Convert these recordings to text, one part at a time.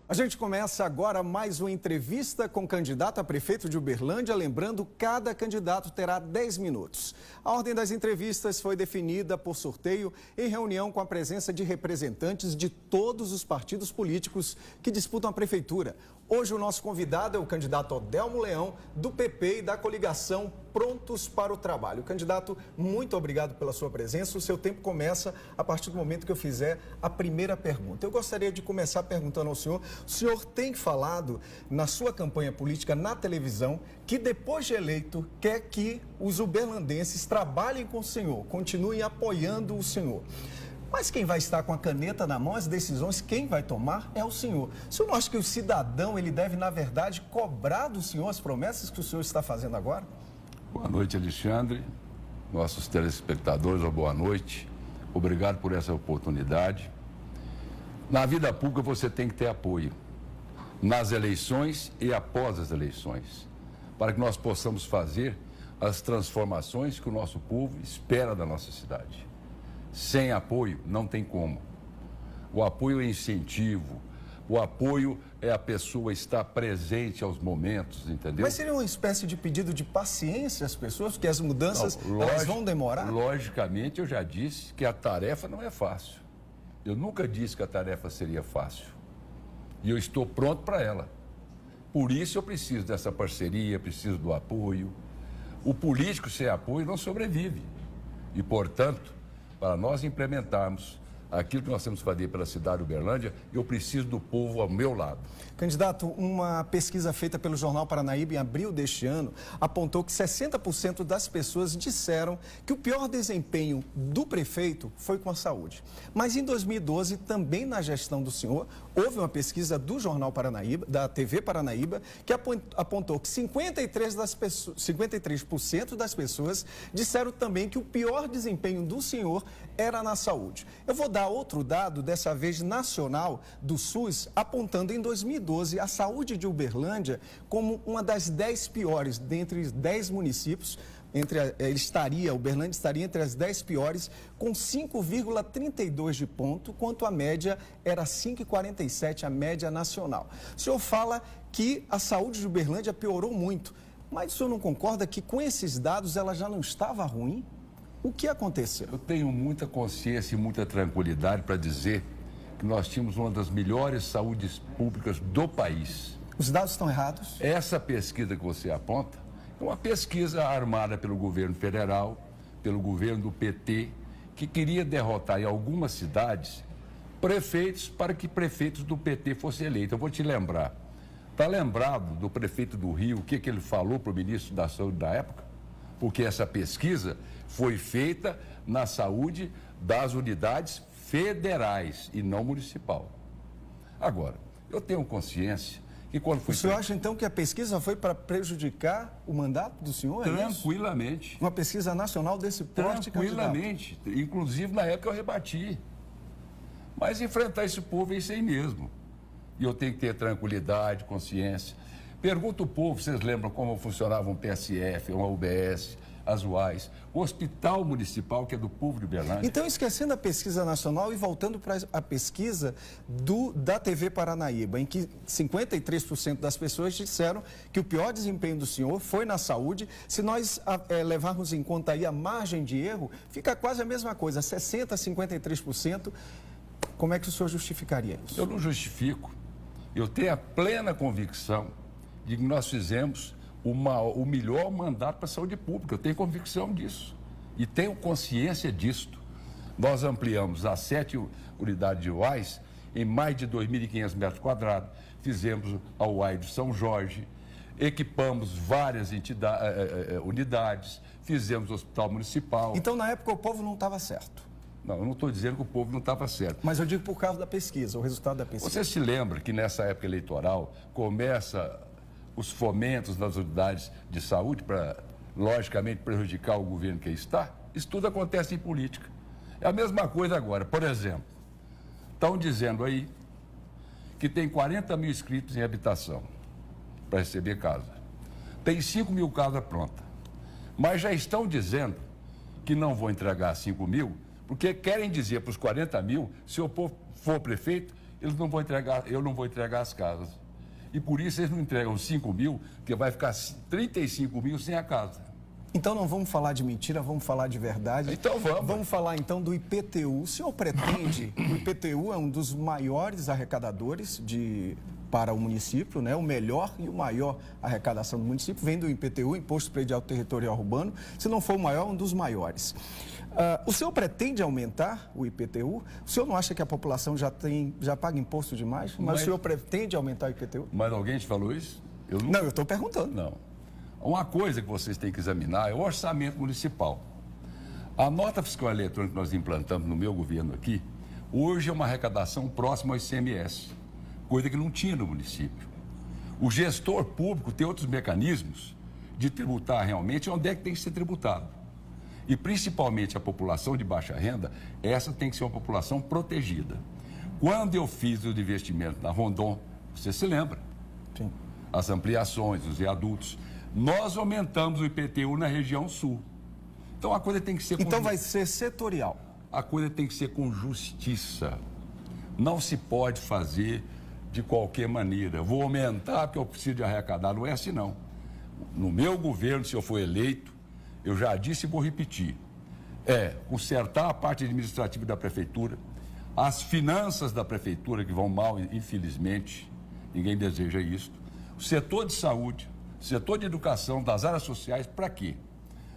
A gente começa agora mais uma entrevista com o candidato a prefeito de Uberlândia. Lembrando, cada candidato terá 10 minutos. A ordem das entrevistas foi definida por sorteio em reunião com a presença de representantes de todos os partidos políticos que disputam a prefeitura. Hoje o nosso convidado é o candidato Odelmo Leão, do PP e da coligação Prontos para o Trabalho. Candidato, muito obrigado pela sua presença. O seu tempo começa a partir do momento que eu fizer a primeira pergunta. Eu gostaria de começar perguntando ao senhor: o senhor tem falado na sua campanha política na televisão que depois de eleito quer que os uberlandenses trabalhem com o senhor, continuem apoiando o senhor. Mas quem vai estar com a caneta na mão, as decisões, quem vai tomar é o senhor. O senhor não acha que o cidadão, ele deve, na verdade, cobrar do senhor as promessas que o senhor está fazendo agora? Boa noite, Alexandre. Nossos telespectadores, boa noite. Obrigado por essa oportunidade. Na vida pública você tem que ter apoio, nas eleições e após as eleições, para que nós possamos fazer as transformações que o nosso povo espera da nossa cidade. Sem apoio, não tem como. O apoio é incentivo, o apoio é a pessoa estar presente aos momentos, entendeu? Mas seria uma espécie de pedido de paciência às pessoas, porque as mudanças elas vão demorar? Logicamente, eu já disse que a tarefa não é fácil. Eu nunca disse que a tarefa seria fácil. E eu estou pronto para ela. Por isso eu preciso dessa parceria, preciso do apoio. O político sem apoio não sobrevive. E, portanto, para nós implementarmos aquilo que nós temos que fazer pela cidade de Uberlândia, eu preciso do povo ao meu lado. Candidato, uma pesquisa feita pelo Jornal Paranaíba em abril deste ano apontou que 60% das pessoas disseram que o pior desempenho do prefeito foi com a saúde. Mas em 2012, também na gestão do senhor, houve uma pesquisa do Jornal Paranaíba, da TV Paranaíba, que apontou que 53% das pessoas disseram também que o pior desempenho do senhor era na saúde. Eu vou dar outro dado, dessa vez nacional, do SUS, apontando em 2012 a saúde de Uberlândia como uma das 10 piores dentre os 10 municípios. Uberlândia estaria entre as 10 piores, com 5,32 de ponto, enquanto a média era 5,47, a média nacional. O senhor fala que a saúde de Uberlândia piorou muito, mas o senhor não concorda que com esses dados ela já não estava ruim? O que aconteceu? Eu tenho muita consciência e muita tranquilidade para dizer que nós tínhamos uma das melhores saúdes públicas do país. Os dados estão errados? Essa pesquisa que você aponta é uma pesquisa armada pelo governo federal, pelo governo do PT, que queria derrotar em algumas cidades prefeitos para que prefeitos do PT fossem eleitos. Eu vou te lembrar. Está lembrado do prefeito do Rio, o que ele falou para o ministro da Saúde da época? Porque essa pesquisa foi feita na saúde das unidades federais e não municipal. Agora, eu tenho consciência que quando foi... O senhor acha então que a pesquisa foi para prejudicar o mandato do senhor? Tranquilamente. Uma pesquisa nacional desse porte, tranquilamente. Candidato? Inclusive, na época eu rebati. Mas enfrentar esse povo é isso aí mesmo. E eu tenho que ter tranquilidade, consciência. Pergunta o povo, vocês lembram como funcionava um PSF, uma UBS, as UAIs, o hospital municipal, que é do povo de Uberlândia. Então, esquecendo a pesquisa nacional e voltando para a pesquisa da TV Paranaíba, em que 53% das pessoas disseram que o pior desempenho do senhor foi na saúde. Se nós levarmos em conta aí a margem de erro, fica quase a mesma coisa, 60% a 53%. Como é que o senhor justificaria isso? Eu não justifico. Eu tenho a plena convicção de que nós fizemos o melhor mandato para a saúde pública. Eu tenho convicção disso e tenho consciência disto. Nós ampliamos as 7 unidades de UAIs em mais de 2.500 metros quadrados. Fizemos a UAI de São Jorge, equipamos várias unidades, fizemos o hospital municipal. Então, na época, o povo não estava certo? Não, eu não estou dizendo que o povo não estava certo. Mas eu digo por causa da pesquisa, o resultado da pesquisa. Você se lembra que nessa época eleitoral começa os fomentos nas unidades de saúde para, logicamente, prejudicar o governo que aí está? Isso tudo acontece em política. É a mesma coisa agora. Por exemplo, estão dizendo aí que tem 40 mil inscritos em habitação para receber casa. Tem 5 mil casas prontas. Mas já estão dizendo que não vão entregar 5 mil, porque querem dizer para os 40 mil, se eu for prefeito, eu não vou entregar as casas. E por isso eles não entregam 5 mil, porque vai ficar 35 mil sem a casa. Então não vamos falar de mentira, vamos falar de verdade. Então vamos. Vamos falar então do IPTU. O senhor pretende, o IPTU é um dos maiores arrecadadores para o município, né? O melhor e o maior arrecadação do município vem do IPTU, Imposto Predial Territorial Urbano, se não for o maior, um dos maiores. O senhor pretende aumentar o IPTU? O senhor não acha que a população já paga imposto demais? Mas o senhor pretende aumentar o IPTU? Mas alguém te falou isso? Não, eu estou perguntando. Não. Uma coisa que vocês têm que examinar é o orçamento municipal. A nota fiscal eletrônica que nós implantamos no meu governo aqui, hoje é uma arrecadação próxima ao ICMS, coisa que não tinha no município. O gestor público tem outros mecanismos de tributar realmente onde é que tem que ser tributado. E principalmente a população de baixa renda, essa tem que ser uma população protegida. Quando eu fiz o investimento na Rondon, você se lembra? Sim. As ampliações, os viadutos, nós aumentamos o IPTU na região sul. Então a coisa tem que ser... Então vai ser setorial. A coisa tem que ser com justiça. Não se pode fazer de qualquer maneira. Vou aumentar porque eu preciso de arrecadar. Não é assim, não. No meu governo, se eu for eleito, eu já disse e vou repetir, consertar a parte administrativa da prefeitura, as finanças da prefeitura que vão mal, infelizmente, ninguém deseja isso, o setor de saúde, o setor de educação, das áreas sociais, para quê?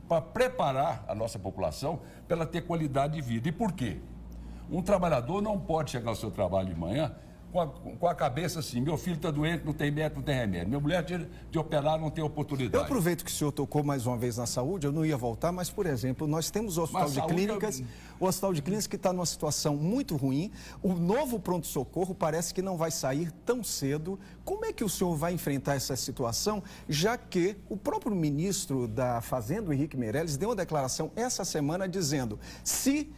Para preparar a nossa população para ela ter qualidade de vida. E por quê? Um trabalhador não pode chegar ao seu trabalho de manhã com a cabeça assim, meu filho está doente, não tem médico, não tem remédio. Minha mulher de operar não tem oportunidade. Eu aproveito que o senhor tocou mais uma vez na saúde, eu não ia voltar, mas, por exemplo, nós temos o Hospital de Clínicas, o Hospital de Clínicas que está numa situação muito ruim. O novo pronto-socorro parece que não vai sair tão cedo. Como é que o senhor vai enfrentar essa situação, já que o próprio ministro da Fazenda, Henrique Meirelles, deu uma declaração essa semana dizendo se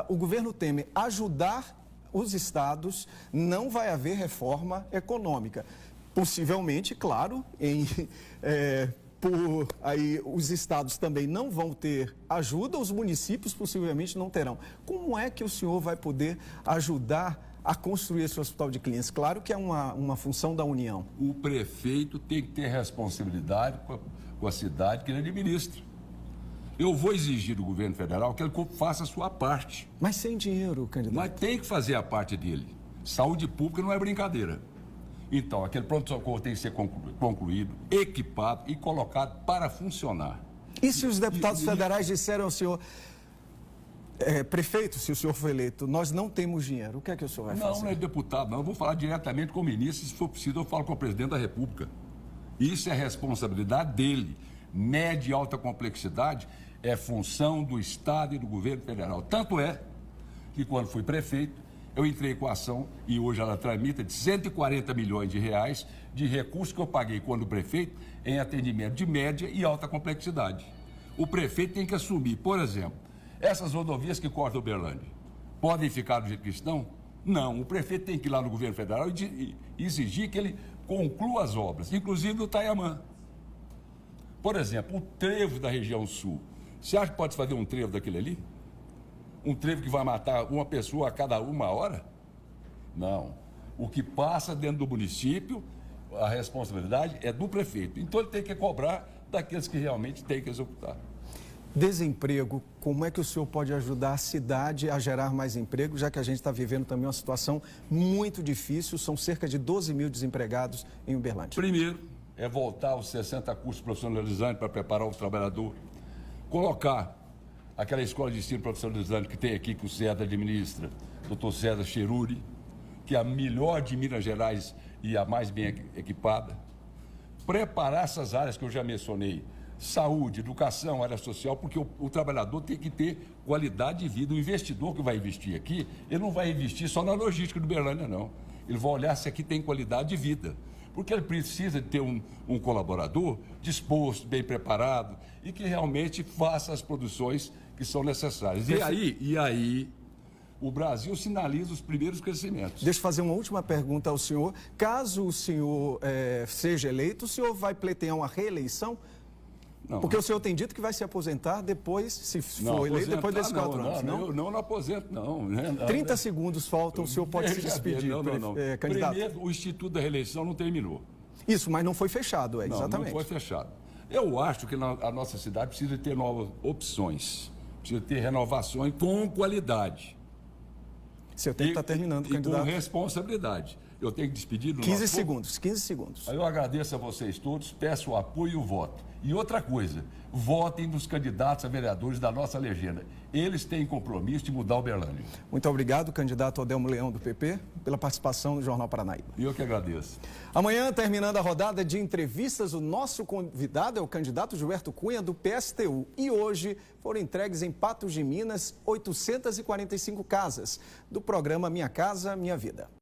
o governo Temer ajudar os estados, não vai haver reforma econômica. Possivelmente, claro, por aí os estados também não vão ter ajuda, os municípios possivelmente não terão. Como é que o senhor vai poder ajudar a construir esse hospital de clínicas? Claro que é uma função da União. O prefeito tem que ter responsabilidade com a cidade que ele administra. Eu vou exigir do governo federal que ele faça a sua parte. Mas sem dinheiro, candidato. Mas tem que fazer a parte dele. Saúde pública não é brincadeira. Então, aquele pronto-socorro tem que ser concluído, equipado e colocado para funcionar. E se os deputados federais disseram ao senhor, prefeito, se o senhor for eleito, nós não temos dinheiro, o que é que o senhor vai fazer? Não é deputado, não. Eu vou falar diretamente com o ministro, se for preciso, eu falo com o presidente da República. Isso é responsabilidade dele. Média e alta complexidade é função do Estado e do governo federal. Tanto é que, quando fui prefeito, eu entrei com a ação, e hoje ela tramita, de 140 milhões de reais de recursos que eu paguei quando prefeito em atendimento de média e alta complexidade. O prefeito tem que assumir, por exemplo, essas rodovias que cortam Uberlândia. Podem ficar do jeito que estão? Não, o prefeito tem que ir lá no governo federal e exigir que ele conclua as obras, inclusive do Taiamã. Por exemplo, o trevo da região sul. Você acha que pode fazer um trevo daquele ali? Um trevo que vai matar uma pessoa a cada 1 hora? Não. O que passa dentro do município, a responsabilidade é do prefeito. Então ele tem que cobrar daqueles que realmente têm que executar. Desemprego, como é que o senhor pode ajudar a cidade a gerar mais emprego, já que a gente está vivendo também uma situação muito difícil, são cerca de 12 mil desempregados em Uberlândia? Primeiro, é voltar aos 60 cursos profissionalizantes para preparar o trabalhador, colocar aquela escola de ensino profissionalizante que tem aqui, que o César administra, doutor César Cheruri, que é a melhor de Minas Gerais e a mais bem equipada, preparar essas áreas que eu já mencionei, saúde, educação, área social, porque o trabalhador tem que ter qualidade de vida. O investidor que vai investir aqui, ele não vai investir só na logística do Uberlândia, não. Ele vai olhar se aqui tem qualidade de vida. Porque ele precisa de ter um colaborador disposto, bem preparado e que realmente faça as produções que são necessárias. E aí, o Brasil sinaliza os primeiros crescimentos. Deixa eu fazer uma última pergunta ao senhor. Caso o senhor seja eleito, o senhor vai pleitear uma reeleição? Não. Porque o senhor tem dito que vai se aposentar depois, se for eleito, depois desses 4 anos, não? Não aposento, não. 30 segundos faltam, o senhor pode se despedir, Não. candidato. Primeiro, o Instituto da Reeleição não terminou. Isso, mas não foi fechado, exatamente. Não foi fechado. Eu acho que a nossa cidade precisa ter novas opções, precisa ter renovações com qualidade. Seu tempo está terminando, candidato. Com responsabilidade. Eu tenho que despedir do 15 segundos, 15 segundos. Aí eu agradeço a vocês todos, peço o apoio e o voto. E outra coisa, votem nos candidatos a vereadores da nossa legenda. Eles têm compromisso de mudar Uberlândia. Muito obrigado, candidato Adelmo Leão, do PP, pela participação no Jornal Paranaíba. E eu que agradeço. Amanhã, terminando a rodada de entrevistas, o nosso convidado é o candidato Gilberto Cunha, do PSTU. E hoje foram entregues em Patos de Minas 845 casas do programa Minha Casa, Minha Vida.